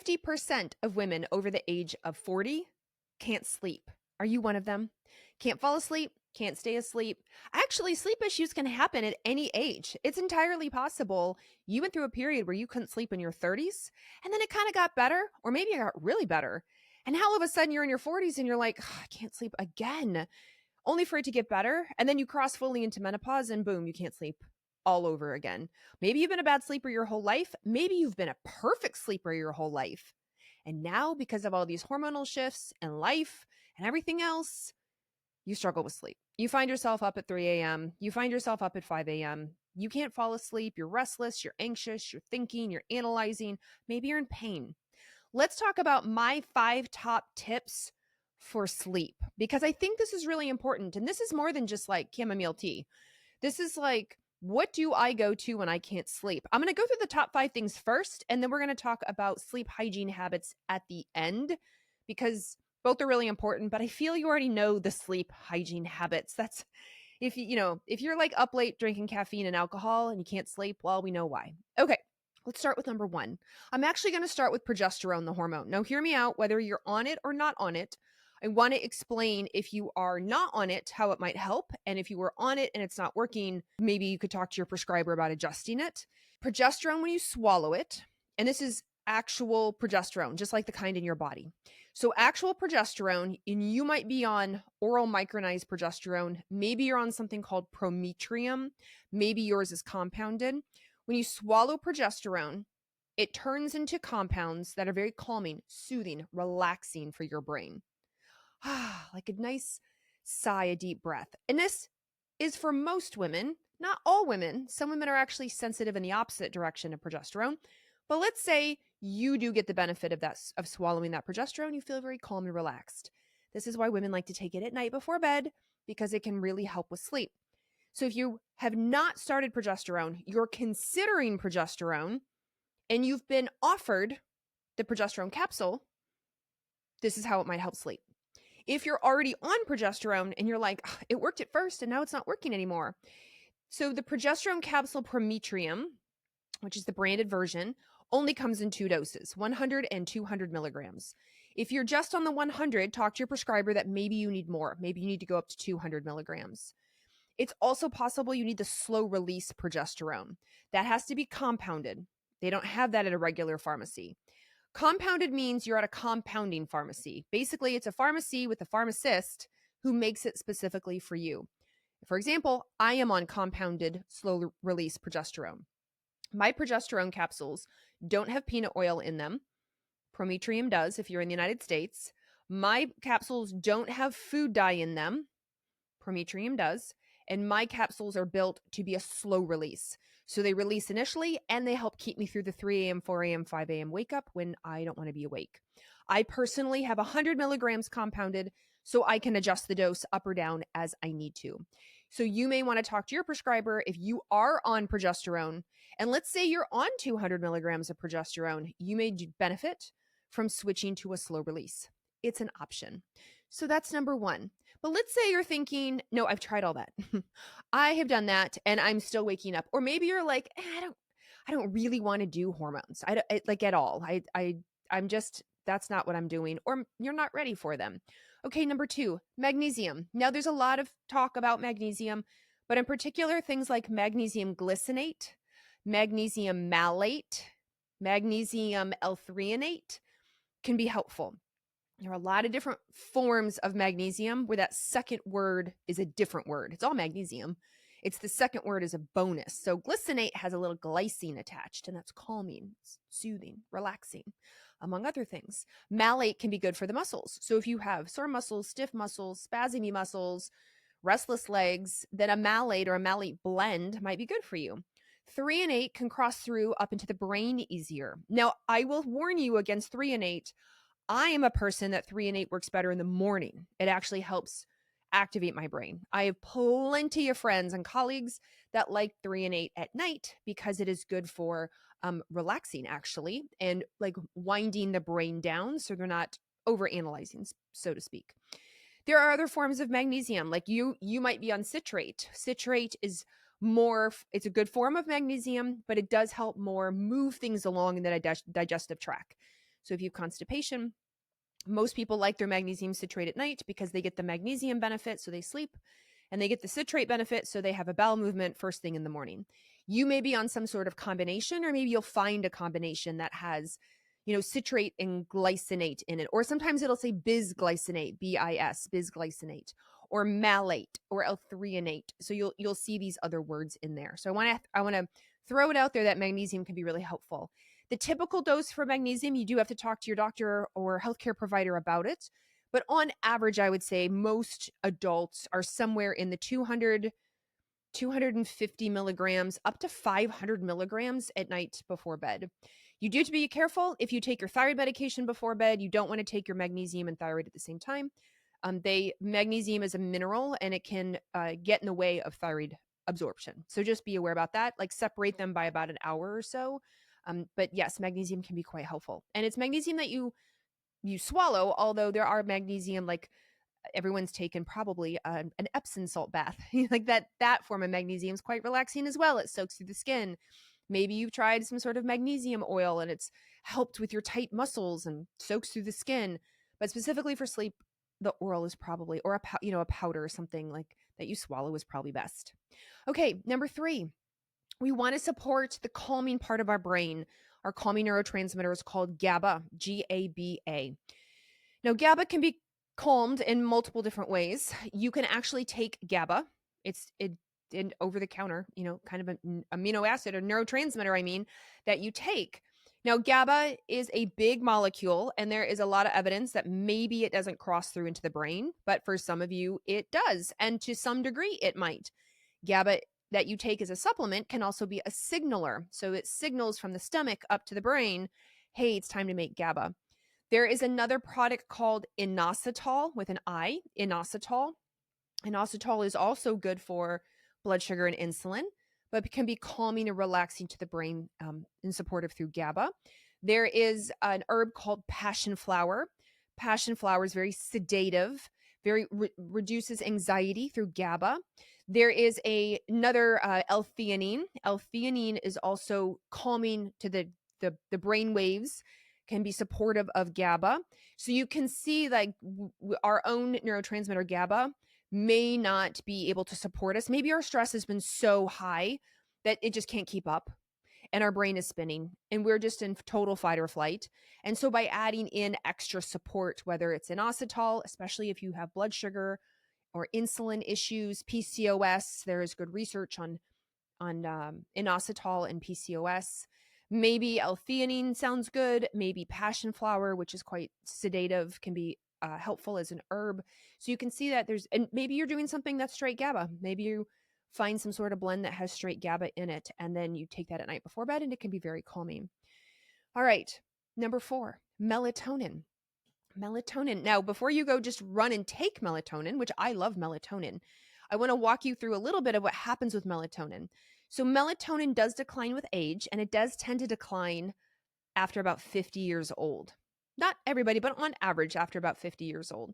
50% of women over the age of 40 can't sleep. Are you one of them? Can't fall asleep? Can't stay asleep? Actually, sleep issues can happen at any age. It's entirely possible you went through a period where you couldn't sleep in your 30s, and then it kind of got better, or maybe it got really better. And now all of a sudden you're in your 40s and you're like, I can't sleep again, only for it to get better. And then you cross fully into menopause and boom, you can't sleep all over again. Maybe you've been a bad sleeper your whole life. Maybe you've been a perfect sleeper your whole life. And now, because of all these hormonal shifts and life and everything else, you struggle with sleep. You find yourself up at 3 a.m. You find yourself up at 5 a.m. You can't fall asleep. You're restless. You're anxious. You're thinking. You're analyzing. Maybe you're in pain. Let's talk about my 5 top tips for sleep, because I think this is really important. And this is more than just like chamomile tea. This is like, what do I go to when I can't sleep? I'm going to go through the top 5 things first, and then we're going to talk about sleep hygiene habits at the end, because both are really important, but I feel you already know the sleep hygiene habits. That's if if you're like up late drinking caffeine and alcohol and you can't sleep, well, we know why. Okay. Let's start with number 1. I'm actually going to start with progesterone, the hormone. Now, hear me out, whether you're on it or not on it. I want to explain, if you are not on it, how it might help. And if you were on it and it's not working, maybe you could talk to your prescriber about adjusting it. Progesterone, when you swallow it, and this is actual progesterone, just like the kind in your body. So actual progesterone, and you might be on oral micronized progesterone. Maybe you're on something called Prometrium. Maybe yours is compounded. When you swallow progesterone, it turns into compounds that are very calming, soothing, relaxing for your brain. Like a nice sigh, a deep breath. And this is for most women, not all women. Some women are actually sensitive in the opposite direction of progesterone. But let's say you do get the benefit of swallowing that progesterone. You feel very calm and relaxed. This is why women like to take it at night before bed, because it can really help with sleep. So if you have not started progesterone, you're considering progesterone, and you've been offered the progesterone capsule, this is how it might help sleep. If you're already on progesterone and you're like, it worked at first and now it's not working anymore. So the progesterone capsule Prometrium, which is the branded version, only comes in 2 doses, 100 and 200 milligrams. If you're just on the 100, talk to your prescriber that maybe you need more. Maybe you need to go up to 200 milligrams. It's also possible you need the slow release progesterone. That has to be compounded. They don't have that at a regular pharmacy. Compounded means you're at a compounding pharmacy. Basically, it's a pharmacy with a pharmacist who makes it specifically for you. For example, I am on compounded slow release progesterone. My progesterone capsules don't have peanut oil in them. Prometrium does if you're in the United States. My capsules don't have food dye in them. Prometrium does. And my capsules are built to be a slow release. So they release initially, and they help keep me through the 3 a.m., 4 a.m., 5 a.m. wake up when I don't want to be awake. I personally have 100 milligrams compounded, so I can adjust the dose up or down as I need to. So you may want to talk to your prescriber if you are on progesterone. And let's say you're on 200 milligrams of progesterone, you may benefit from switching to a slow release. It's an option. So that's number 1. But let's say you're thinking, no, I've tried all that. I have done that and I'm still waking up. Or maybe you're like, I don't really want to do hormones. Like at all. I'm just, that's not what I'm doing. Or you're not ready for them. Okay, number 2, magnesium. Now there's a lot of talk about magnesium, but in particular things like magnesium glycinate, magnesium malate, magnesium L-threonate can be helpful. There are a lot of different forms of magnesium where that second word is a different word. It's all magnesium. It's the second word is a bonus. So glycinate has a little glycine attached, and that's calming, soothing, relaxing, among other things. Malate can be good for the muscles. So if you have sore muscles, stiff muscles, spasmy muscles, restless legs, then a malate or a malate blend might be good for you. Threonate can cross through up into the brain easier. Now, I will warn you against threonate. I am a person that threonate works better in the morning. It actually helps activate my brain. I have plenty of friends and colleagues that like threonate at night because it is good for relaxing, actually, and like winding the brain down so they're not overanalyzing, so to speak. There are other forms of magnesium, like you might be on citrate. Citrate is more, it's a good form of magnesium, but it does help more move things along in the digestive tract. So if you have constipation, most people like their magnesium citrate at night because they get the magnesium benefit, so they sleep, and they get the citrate benefit, so they have a bowel movement first thing in the morning. You may be on some sort of combination, or maybe you'll find a combination that has, citrate and glycinate in it. Or sometimes it'll say bisglycinate, B-I-S, bisglycinate, or malate, or L-threonate. So you'll see these other words in there. So I want to throw it out there that magnesium can be really helpful. The typical dose for magnesium, you do have to talk to your doctor or healthcare provider about it. But on average, I would say most adults are somewhere in the 250 milligrams up to 500 milligrams at night before bed. You do have to be careful. If you take your thyroid medication before bed, you don't want to take your magnesium and thyroid at the same time. Magnesium is a mineral, and it can get in the way of thyroid absorption. So just be aware about that. Like, separate them by about an hour or so. But yes, magnesium can be quite helpful. And it's magnesium that you swallow, although there are magnesium, like everyone's taken probably an Epsom salt bath. Like that form of magnesium is quite relaxing as well. It soaks through the skin. Maybe you've tried some sort of magnesium oil and it's helped with your tight muscles and soaks through the skin. But specifically for sleep, the oral is probably, or a powder or something like that you swallow is probably best. Okay, number 3, we want to support the calming part of our brain. Our calming neurotransmitter is called GABA, G-A-B-A. Now, GABA can be calmed in multiple different ways. You can actually take GABA. It's an over-the-counter, kind of an amino acid or neurotransmitter, that you take. Now, GABA is a big molecule, and there is a lot of evidence that maybe it doesn't cross through into the brain, but for some of you, it does. And to some degree, it might. GABA that you take as a supplement can also be a signaler. So it signals from the stomach up to the brain, hey, it's time to make GABA. There is another product called inositol with an I, inositol. Inositol is also good for blood sugar and insulin, but it can be calming and relaxing to the brain and supportive through GABA. There is an herb called passion flower. Passion flower is very sedative, very reduces anxiety through GABA. There is another L-theanine. L-theanine is also calming to the brain waves, can be supportive of GABA. So you can see like our own neurotransmitter GABA may not be able to support us. Maybe our stress has been so high that it just can't keep up and our brain is spinning and we're just in total fight or flight. And so by adding in extra support, whether it's inositol, especially if you have blood sugar or insulin issues, PCOS, there is good research on inositol and PCOS. Maybe L-theanine sounds good. Maybe passion flower, which is quite sedative, can be helpful as an herb. So you can see that and maybe you're doing something that's straight GABA. Maybe you find some sort of blend that has straight GABA in it, and then you take that at night before bed, and it can be very calming. All right, number 4, melatonin. Melatonin. Now, before you go just run and take melatonin, which I love melatonin, I want to walk you through a little bit of what happens with melatonin. So melatonin does decline with age, and it does tend to decline after about 50 years old. Not everybody, but on average after about 50 years old.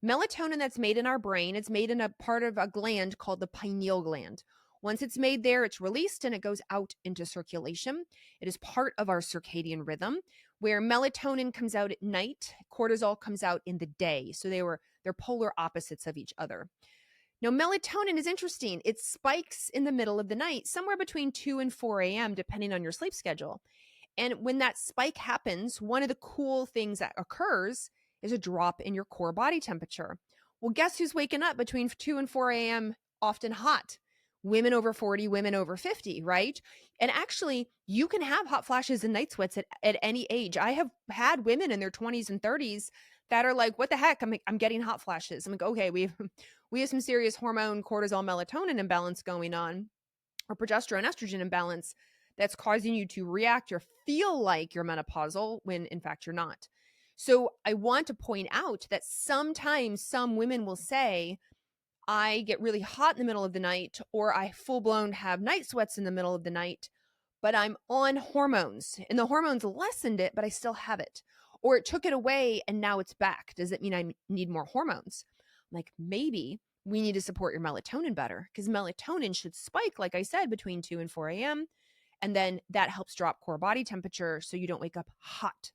Melatonin that's made in our brain, it's made in a part of a gland called the pineal gland. Once it's made there, it's released and it goes out into circulation. It is part of our circadian rhythm, where melatonin comes out at night, cortisol comes out in the day. So they're polar opposites of each other. Now, melatonin is interesting. It spikes in the middle of the night, somewhere between 2 and 4 a.m., depending on your sleep schedule. And when that spike happens, one of the cool things that occurs is a drop in your core body temperature. Well, guess who's waking up between 2 and 4 a.m. often hot? Women over 40, women over 50, right? And actually, you can have hot flashes and night sweats at any age. I have had women in their 20s and 30s that are like, what the heck? I'm getting hot flashes. I'm like, okay, we have some serious hormone, cortisol, melatonin imbalance going on, or progesterone, estrogen imbalance that's causing you to react or feel like you're menopausal when in fact you're not. So I want to point out that sometimes some women will say, I get really hot in the middle of the night, or I full blown have night sweats in the middle of the night, but I'm on hormones and the hormones lessened it, but I still have it. Or it took it away and now it's back. Does it mean I need more hormones? Like, maybe we need to support your melatonin better, because melatonin should spike, like I said, between 2 and 4 a.m. And then that helps drop core body temperature so you don't wake up hot.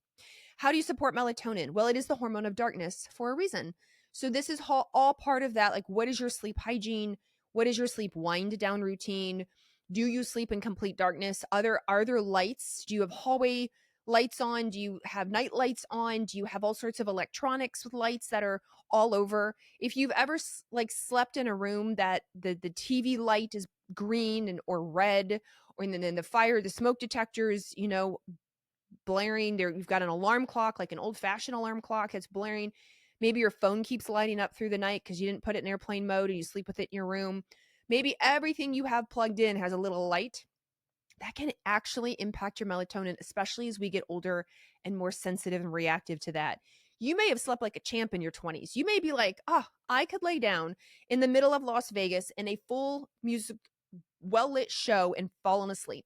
How do you support melatonin? Well, it is the hormone of darkness for a reason. So this is all part of that. Like, what is your sleep hygiene? What is your sleep wind down routine? Do you sleep in complete darkness? Are there lights? Do you have hallway lights on? Do you have night lights on? Do you have all sorts of electronics with lights that are all over? If you've ever like slept in a room that the TV light is green and or red, or then the smoke detectors, blaring there, you've got an alarm clock, like an old-fashioned alarm clock that's blaring. Maybe your phone keeps lighting up through the night because you didn't put it in airplane mode and you sleep with it in your room. Maybe everything you have plugged in has a little light. That can actually impact your melatonin, especially as we get older and more sensitive and reactive to that. You may have slept like a champ in your 20s. You may be like, oh, I could lay down in the middle of Las Vegas in a full music, well-lit show and fallen asleep.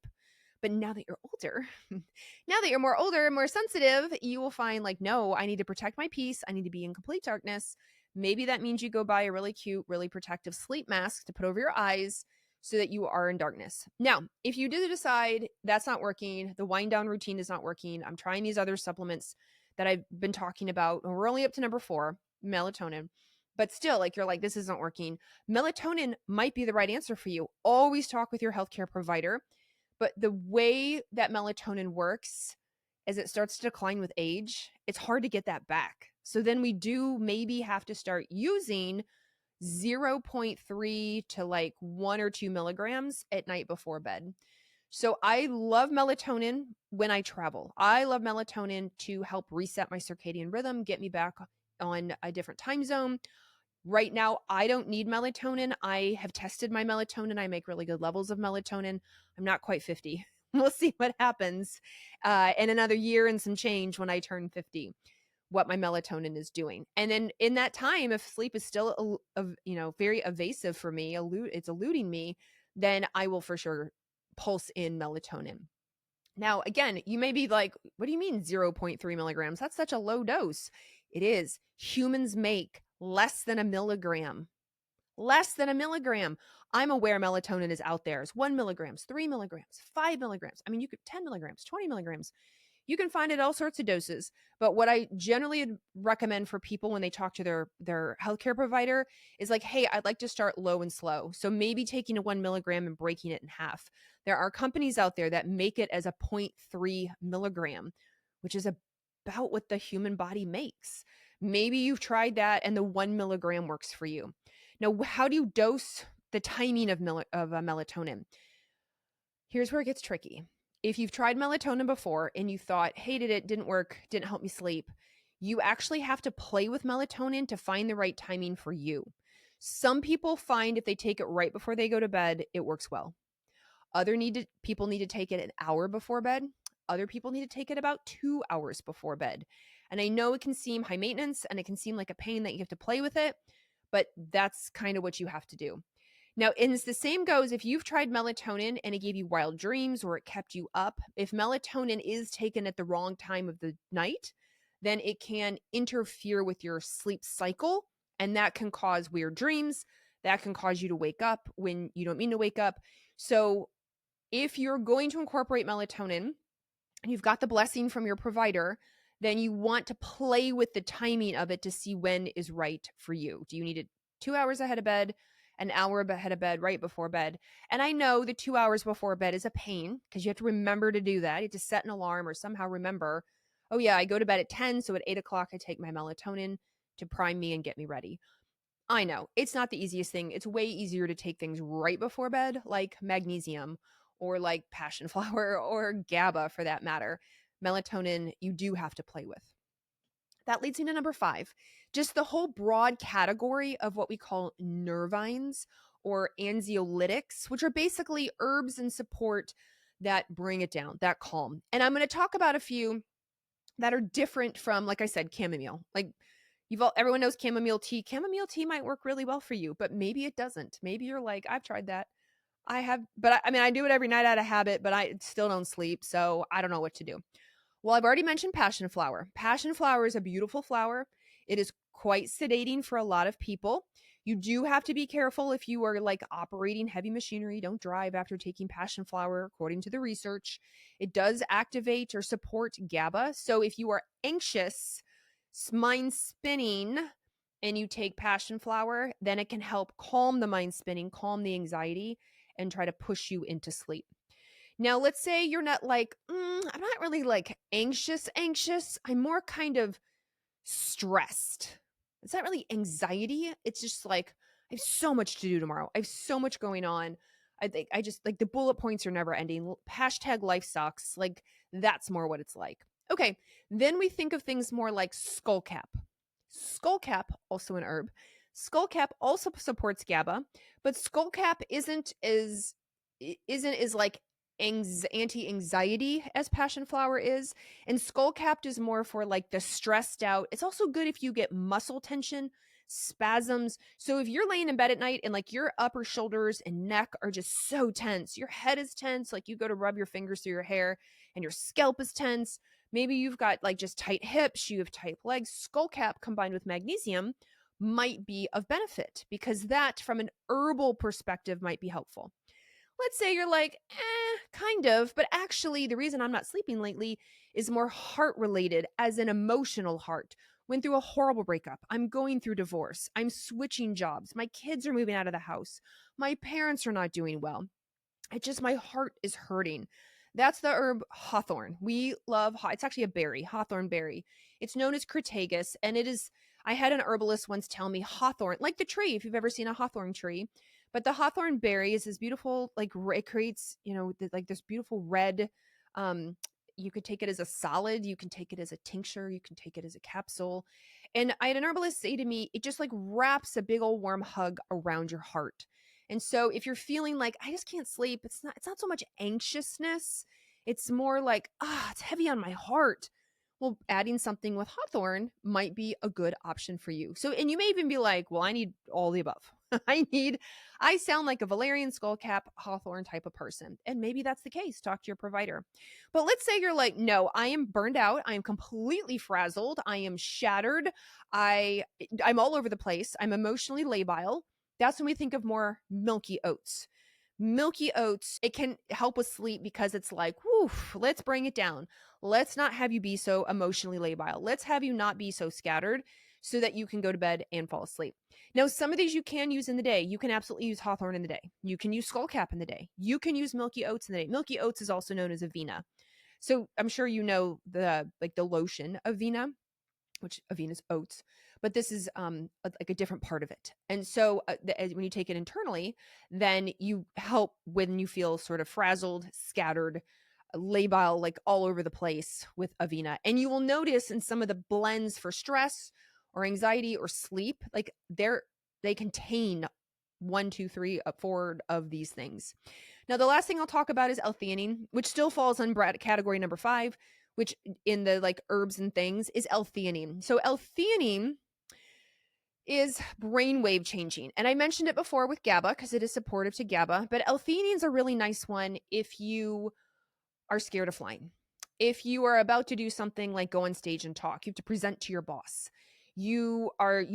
But now that you're older, now that you're more older and more sensitive, you will find like, no, I need to protect my peace. I need to be in complete darkness. Maybe that means you go buy a really cute, really protective sleep mask to put over your eyes so that you are in darkness. Now, if you do decide that's not working, the wind down routine is not working, I'm trying these other supplements that I've been talking about, and we're only up to number 4, melatonin. But still, like you're like, this isn't working. Melatonin might be the right answer for you. Always talk with your healthcare provider. But the way that melatonin works, as it starts to decline with age, it's hard to get that back. So then we do maybe have to start using 0.3 to like 1 or 2 milligrams at night before bed. So I love melatonin when I travel. I love melatonin to help reset my circadian rhythm, get me back on a different time zone. Right now, I don't need melatonin. I have tested my melatonin. I make really good levels of melatonin. I'm not quite 50. We'll see what happens in another year and some change when I turn 50, what my melatonin is doing. And then in that time, if sleep is still, very evasive for me, it's eluding me, then I will for sure pulse in melatonin. Now, again, you may be like, what do you mean 0.3 milligrams? That's such a low dose. It is. Humans make less than a milligram. Less than a milligram. I'm aware melatonin is out there. It's 1 milligrams, 3 milligrams, 5 milligrams. I mean, you could 10 milligrams, 20 milligrams. You can find it all sorts of doses. But what I generally recommend for people when they talk to their healthcare provider is like, hey, I'd like to start low and slow. So maybe taking a 1 milligram and breaking it in half. There are companies out there that make it as a 0.3 milligram, which is about what the human body makes. Maybe you've tried that and the 1 milligram works for you. Now, how do you dose the timing of melatonin? Here's where it gets tricky. If you've tried melatonin before and you thought, hated it, didn't work, didn't help me sleep, you actually have to play with melatonin to find the right timing for you. Some people find if they take it right before they go to bed, it works well. People need to take it an hour before bed. Other people need to take it about 2 hours before bed. And I know it can seem high maintenance and it can seem like a pain that you have to play with it, but that's kind of what you have to do. Now, and it's the same goes if you've tried melatonin and it gave you wild dreams or it kept you up. If melatonin is taken at the wrong time of the night, then it can interfere with your sleep cycle, and that can cause weird dreams. That can cause you to wake up when you don't mean to wake up. So if you're going to incorporate melatonin and you've got the blessing from your provider, then you want to play with the timing of it to see when is right for you. Do you need it 2 hours ahead of bed, an hour ahead of bed, right before bed? And I know the 2 hours before bed is a pain because you have to remember to do that. You have to set an alarm or somehow remember, oh yeah, I go to bed at 10, so at 8 o'clock I take my melatonin to prime me and get me ready. I know it's not the easiest thing. It's way easier to take things right before bed, like magnesium or like passion flower or GABA for that matter. Melatonin, you do have to play with. That leads me to number 5, just the whole broad category of what we call nervines or anxiolytics, which are basically herbs and support that bring it down, that calm. And I'm going to talk about a few that are different from, like I said, chamomile. Like everyone knows chamomile tea. Chamomile tea might work really well for you, but maybe it doesn't. Maybe you're like, I've tried that. I have, but I mean, I do it every night out of habit, but I still don't sleep. So I don't know what to do. Well, I've already mentioned passion flower. Passion flower is a beautiful flower. It is quite sedating for a lot of people. You do have to be careful if you are like operating heavy machinery. Don't drive after taking passion flower, according to the research. It does activate or support GABA. So if you are anxious, mind spinning, and you take passion flower, then it can help calm the mind spinning, calm the anxiety, and try to push you into sleep. Now, let's say you're not like, I'm not really like anxious. I'm more kind of stressed. It's not really anxiety. It's just like, I have so much to do tomorrow. I have so much going on. I think I just like the bullet points are never ending. Hashtag life sucks. Like, that's more what it's like. Okay. Then we think of things more like skullcap. Skullcap, also an herb. Skullcap also supports GABA, but skullcap isn't as like anti-anxiety as passion flower is, and skullcap is more for like the stressed out. It's also good if you get muscle tension, spasms. So if you're laying in bed at night and like your upper shoulders and neck are just so tense, your head is tense, like you go to rub your fingers through your hair and your scalp is tense. Maybe you've got like just tight hips, you have tight legs. Skullcap combined with magnesium might be of benefit because that, from an herbal perspective, might be helpful. Let's say you're like, kind of, but actually, the reason I'm not sleeping lately is more heart related, as an emotional heart. Went through a horrible breakup. I'm going through divorce. I'm switching jobs. My kids are moving out of the house. My parents are not doing well. My heart is hurting. That's the herb hawthorn. We love, it's actually a berry, hawthorn berry. It's known as crataegus, and it is, I had an herbalist once tell me hawthorn, like the tree, if you've ever seen a hawthorn tree, but the hawthorn berry is this beautiful, like it creates, like this beautiful red, um, you could take it as a solid, you can take it as a tincture, you can take it as a capsule. And I had an herbalist say to me, it just like wraps a big old warm hug around your heart. And so if you're feeling like I just can't sleep, it's not so much anxiousness. It's more like, it's heavy on my heart. Well, adding something with hawthorn might be a good option for you. So, and you may even be like, well, I need all the above. I sound like a Valerian skullcap hawthorn type of person. And maybe that's the case. Talk to your provider. But let's say you're like, no, I am burned out. I am completely frazzled. I am shattered. I'm all over the place. I'm emotionally labile. That's when we think of more milky oats. Milky oats, it can help with sleep because it's like, whew, let's bring it down. Let's not have you be so emotionally labile. Let's have you not be so scattered so that you can go to bed and fall asleep. Now, some of these you can use in the day. You can absolutely use hawthorn in the day. You can use skullcap in the day. You can use milky oats in the day. Milky oats is also known as Avena. So I'm sure you know the lotion Avena, which Avena's oats, but this is like a different part of it. And so when you take it internally, then you help when you feel sort of frazzled, scattered, labile, like all over the place with Avena. And you will notice in some of the blends for stress or anxiety or sleep, like they contain one, two, three, four of these things. Now, the last thing I'll talk about is L-theanine, which still falls in category number 5, which in the like herbs and things is L-theanine. So L-theanine is brainwave changing. And I mentioned it before with GABA because it is supportive to GABA, but L-theanine is a really nice one if you are scared of flying. If you are about to do something like go on stage and talk, you have to present to your boss. You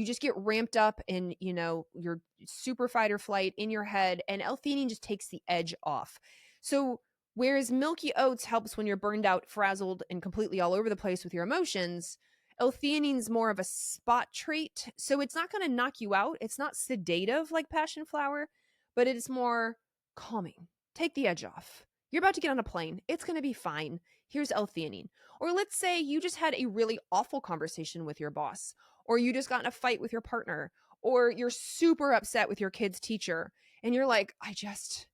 just get ramped up in, your super fight or flight in your head, and L-theanine just takes the edge off. So whereas milky oats helps when you're burned out, frazzled, and completely all over the place with your emotions, L-theanine is more of a spot treat. So it's not going to knock you out. It's not sedative like passion flower, but it is more calming. Take the edge off. You're about to get on a plane. It's going to be fine. Here's L-theanine. Or let's say you just had a really awful conversation with your boss, or you just got in a fight with your partner, or you're super upset with your kid's teacher, and you're like, I just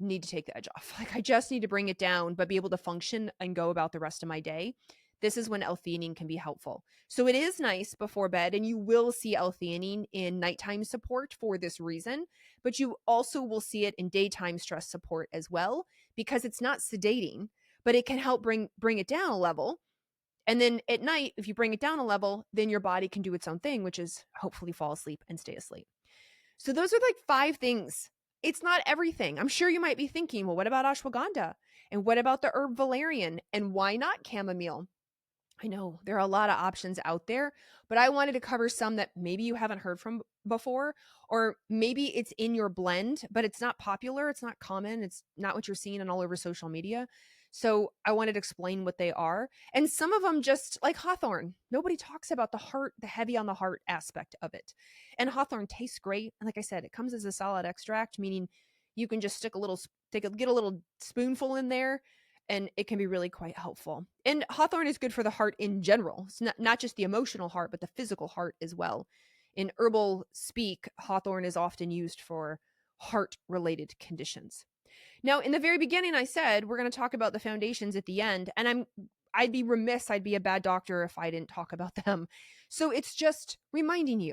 need to take the edge off. Like, I just need to bring it down, but be able to function and go about the rest of my day. This is when L-theanine can be helpful. So it is nice before bed, and you will see L-theanine in nighttime support for this reason, but you also will see it in daytime stress support as well, because it's not sedating, but it can help bring it down a level. And then at night, if you bring it down a level, then your body can do its own thing, which is hopefully fall asleep and stay asleep. So those are like 5 things. It's not everything. I'm sure you might be thinking, well, what about ashwagandha? And what about the herb valerian? And why not chamomile? I know there are a lot of options out there, but I wanted to cover some that maybe you haven't heard from before, or maybe it's in your blend, but it's not popular, it's not common, it's not what you're seeing on all over social media. So I wanted to explain what they are. And some of them, just like hawthorn. Nobody talks about the heart, the heavy on the heart aspect of it. And hawthorn tastes great. And like I said, it comes as a solid extract, meaning you can just stick a little, get a little spoonful in there, and it can be really quite helpful. And hawthorn is good for the heart in general. It's not just the emotional heart, but the physical heart as well. In herbal speak, hawthorn is often used for heart related conditions. Now, in the very beginning, I said we're going to talk about the foundations at the end, and I'd be remiss, I'd be a bad doctor if I didn't talk about them. So it's just reminding you,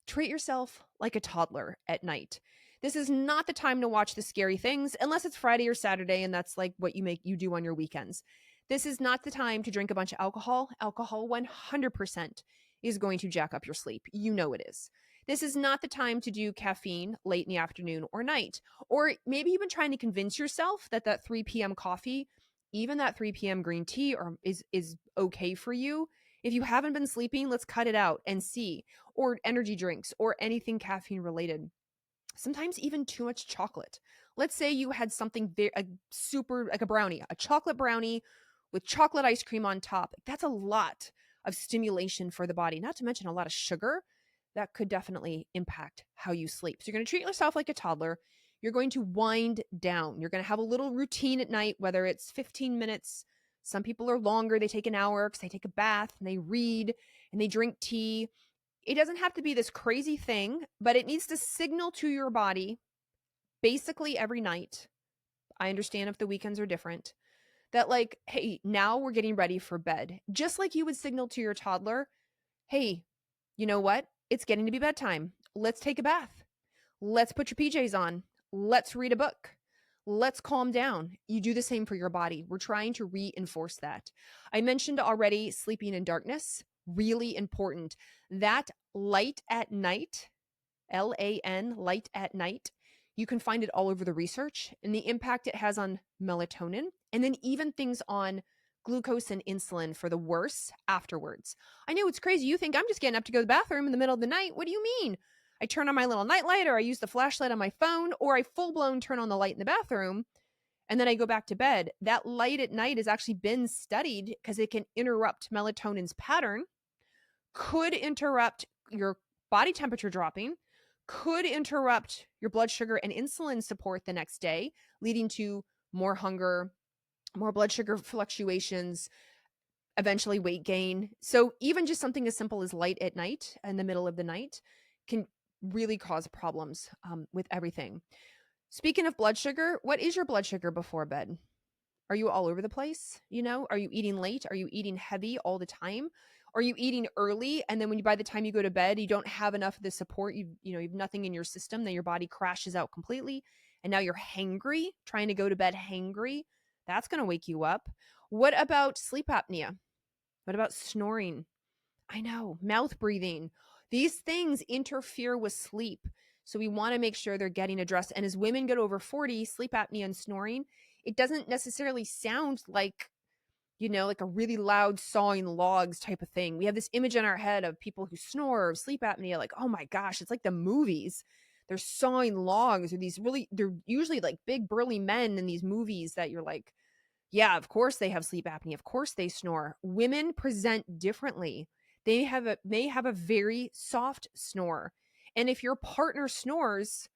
treat yourself like a toddler at night. This is not the time to watch the scary things unless it's Friday or Saturday and that's like what you do on your weekends. This is not the time to drink a bunch of alcohol. Alcohol 100% is going to jack up your sleep. You know it is. This is not the time to do caffeine late in the afternoon or night. Or maybe you've been trying to convince yourself that 3 p.m. coffee, even that 3 p.m. green tea is okay for you. If you haven't been sleeping, let's cut it out and see. Or energy drinks or anything caffeine related. Sometimes even too much chocolate. Let's say you had something super, like a brownie, a chocolate brownie with chocolate ice cream on top. That's a lot of stimulation for the body, not to mention a lot of sugar. That could definitely impact how you sleep. So you're going to treat yourself like a toddler. You're going to wind down. You're going to have a little routine at night, whether it's 15 minutes. Some people are longer. They take an hour because they take a bath and they read and they drink tea. It doesn't have to be this crazy thing, but it needs to signal to your body basically every night. I understand if the weekends are different, that like, hey, now we're getting ready for bed. Just like you would signal to your toddler, hey, you know what? It's getting to be bedtime. Let's take a bath. Let's put your PJs on. Let's read a book. Let's calm down. You do the same for your body. We're trying to reinforce that. I mentioned already sleeping in darkness, really important. That light at night, LAN, light at night, you can find it all over the research and the impact it has on melatonin, and then even things on glucose and insulin for the worse afterwards. I know it's crazy. You think I'm just getting up to go to the bathroom in the middle of the night. What do you mean? I turn on my little nightlight, or I use the flashlight on my phone, or I full blown turn on the light in the bathroom and then I go back to bed. That light at night has actually been studied because it can interrupt melatonin's pattern, could interrupt your body temperature dropping, could interrupt your blood sugar and insulin support the next day, leading to more hunger, more blood sugar fluctuations, eventually weight gain. So even just something as simple as light at night in the middle of the night can really cause problems with everything. Speaking of blood sugar, what is your blood sugar before bed? Are you all over the place? Are you eating late? Are you eating heavy all the time? Are you eating early, and then by the time you go to bed, you don't have enough of the support, you have nothing in your system, then your body crashes out completely, and now you're hangry, trying to go to bed hangry? That's going to wake you up. What about sleep apnea? What about snoring? I know, mouth breathing. These things interfere with sleep. So we want to make sure they're getting addressed. And as women get over 40, sleep apnea and snoring, it doesn't necessarily sound like, like a really loud sawing logs type of thing. We have this image in our head of people who snore or sleep apnea, like, oh my gosh, it's like the movies. They're sawing logs, or they're usually like big burly men in these movies that you're like, yeah, of course they have sleep apnea. Of course they snore. Women present differently. They have a very soft snore. And if your partner snores,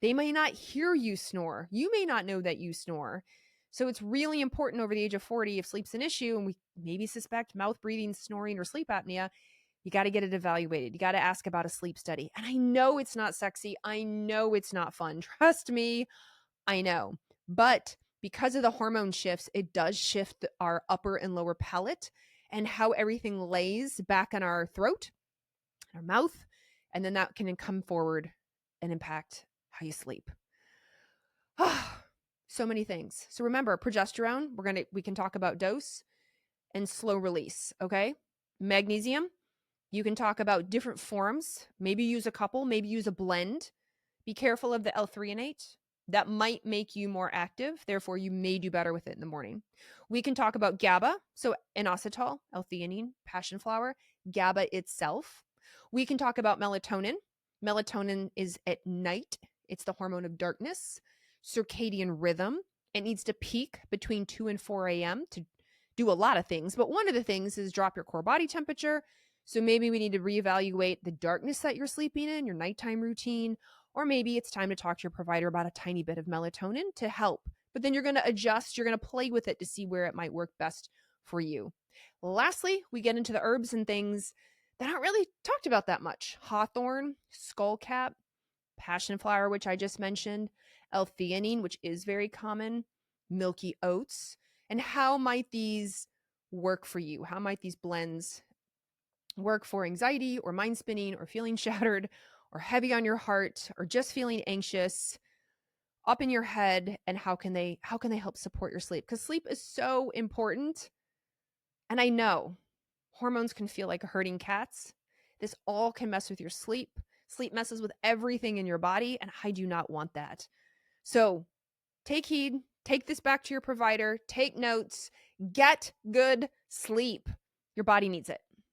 they may not hear you snore. You may not know that you snore. So it's really important over the age of 40, if sleep's an issue and we maybe suspect mouth breathing, snoring, or sleep apnea, you got to get it evaluated. You got to ask about a sleep study. And I know it's not sexy. I know it's not fun. Trust me, I know. But because of the hormone shifts, it does shift our upper and lower palate and how everything lays back in our throat, our mouth, and then that can come forward and impact how you sleep. So many things. So remember, progesterone, we can talk about dose and slow release, okay? Magnesium, you can talk about different forms. Maybe use a couple, maybe use a blend. Be careful of the L-threonate. that might make you more active. Therefore, you may do better with it in the morning. We can talk about GABA, so inositol, L-theanine, passion flower, GABA itself. We can talk about melatonin. Melatonin is at night. It's the hormone of darkness, circadian rhythm. It needs to peak between 2 and 4 a.m. to do a lot of things, but one of the things is drop your core body temperature. So maybe we need to reevaluate the darkness that you're sleeping in, your nighttime routine, or maybe it's time to talk to your provider about a tiny bit of melatonin to help. But then you're going to adjust, you're going to play with it to see where it might work best for you. Lastly, we get into the herbs and things that aren't really talked about that much. Hawthorn, skullcap, passion flower, which I just mentioned, L-theanine, which is very common, milky oats. And how might these work for you? How might these blends work for anxiety or mind spinning or feeling shattered or heavy on your heart or just feeling anxious, up in your head, and how can they help support your sleep? Cuz sleep is so important. And I know hormones can feel like herding cats. This all can mess with your sleep. Sleep messes with everything in your body, and I do not want that. So, take heed, take this back to your provider, take notes, get good sleep. Your body needs it.